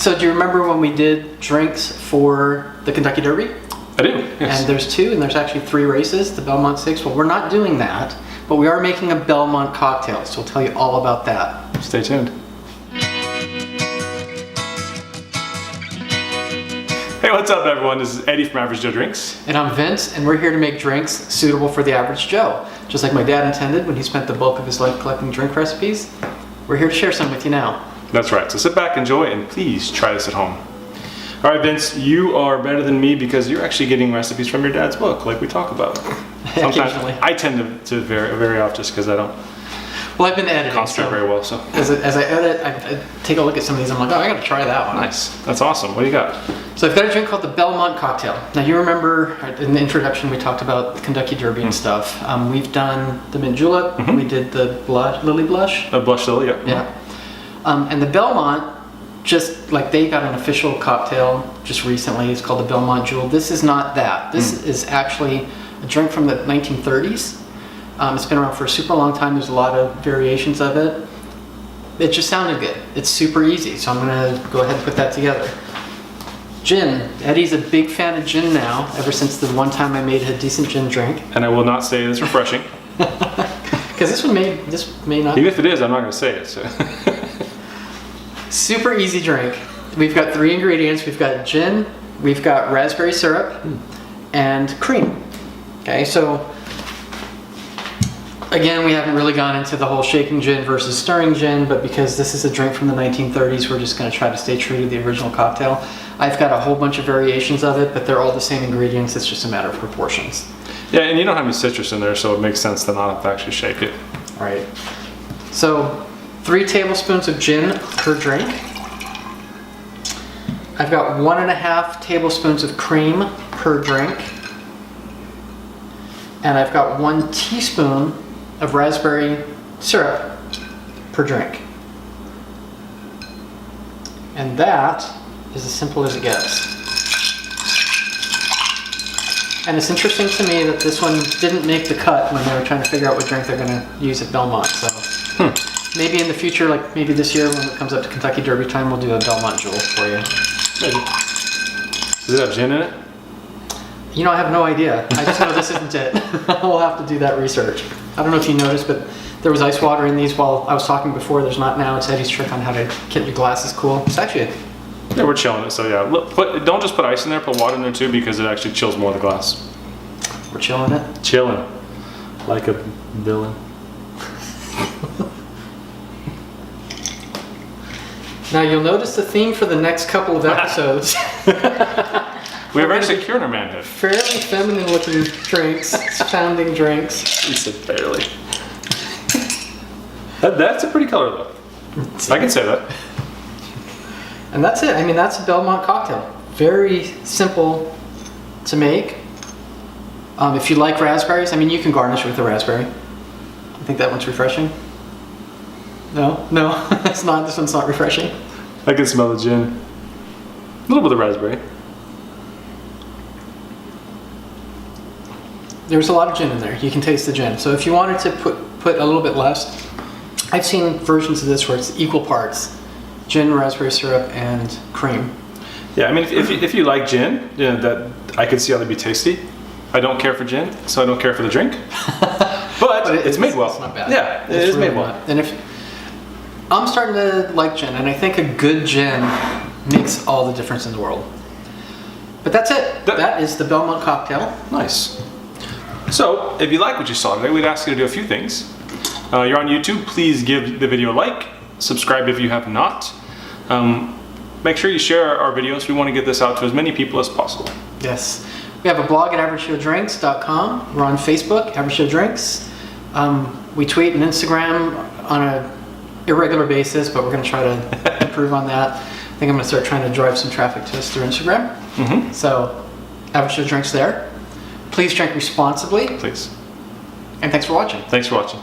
So do you remember when we did drinks for the Kentucky Derby? I do, yes. And there's 2, and there's actually 3 races, the Belmont 6. Well, we're not doing that, but we are making a Belmont cocktail, so we'll tell you all about that. Stay tuned. Hey, what's up everyone? This is Eddie from Average Joe Drinks. And I'm Vince, and we're here to make drinks suitable for the average Joe. Just like my dad intended when he spent the bulk of his life collecting drink recipes, we're here to share some with you now. That's right, so sit back, enjoy, and please try this at home. All right, Vince, you are better than me because you're actually getting recipes from your dad's book, like we talk about. Sometimes I tend to vary off just because I don't I've been editing. concentrate very well. So as I edit, I take a look at some of these. I'm like, oh, I got to try that one. Nice, that's awesome. What do you got? So I've got a drink called the Belmont Cocktail. Now you remember in the introduction we talked about the Kentucky Derby and stuff. We've done the mint julep. We did the lily blush. Blush lily, yeah. Yeah. And the Belmont, just like they got an official cocktail just recently. It's called the Belmont Jewel. This is not that. This is actually a drink from the 1930s. It's been around for a super long time. There's a lot of variations of it. It just sounded good. It's super easy, so I'm going to go ahead and put that together. Gin. Eddie's a big fan of gin now, ever since the one time I made a decent gin drink. And I will not say it's refreshing. Because this may not. Even if it is, I'm not going to say it. So. Super easy drink. We've got 3 ingredients. We've got gin, we've got raspberry syrup, and cream. Okay, so again, we haven't really gone into the whole shaking gin versus stirring gin, but because this is a drink from the 1930s, we're just going to try to stay true to the original cocktail. I've got a whole bunch of variations of it, but they're all the same ingredients. It's just a matter of proportions. Yeah, and you don't have any citrus in there, so it makes sense to not have to actually shake it. All right. So 3 tablespoons of gin per drink. I've got 1.5 tablespoons of cream per drink. And I've got 1 teaspoon of raspberry syrup per drink. And that is as simple as it gets. And it's interesting to me that this one didn't make the cut when they were trying to figure out what drink they're going to use at Belmont. So maybe in the future, like maybe this year when it comes up to Kentucky Derby time, we'll do a Belmont Jewel for you. Maybe. Does it have gin in it? You know, I have no idea. I just know this isn't it. We'll have to do that research. I don't know if you noticed, but there was ice water in these while I was talking before. There's not now. It's Eddie's trick on how to get your glasses cool. It's actually yeah, we're chilling it. So yeah, look, don't just put ice in there. Put water in there too, because it actually chills more the glass. We're chilling it. Chilling, like a villain. Now you'll notice the theme for the next couple of episodes. We have very secure in our manhood. Fairly feminine looking drinks, sounding drinks. You said fairly. That's a pretty color though. I can say that. And that's it. I mean, that's a Belmont cocktail. Very simple to make. If you like raspberries, I mean, you can garnish with a raspberry. I think that one's refreshing. No, it's not. This one's not refreshing. I can smell the gin. A little bit of raspberry. There's a lot of gin in there. You can taste the gin. So if you wanted to put a little bit less, I've seen versions of this where it's equal parts gin, raspberry syrup, and cream. Yeah, I mean, if you like gin, yeah, that I could see how that'd be tasty. I don't care for gin, so I don't care for the drink. But it's made well. It's not bad. Yeah, it is really made well. Not. And if I'm starting to like gin, and I think a good gin makes all the difference in the world. But that's it. That is the Belmont cocktail. Nice. So, if you like what you saw today, we'd ask you to do a few things. You're on YouTube, please give the video a like. Subscribe if you have not. Make sure you share our videos. We want to get this out to as many people as possible. Yes. We have a blog at AverageJoeDrinks.com. We're on Facebook, Average Joe Drinks. We tweet and Instagram on an irregular basis, but we're going to try to improve on that. I think I'm going to start trying to drive some traffic to us through Instagram. So, Average Joe Drinks there. Please drink responsibly. Please. And thanks for watching. Thanks for watching.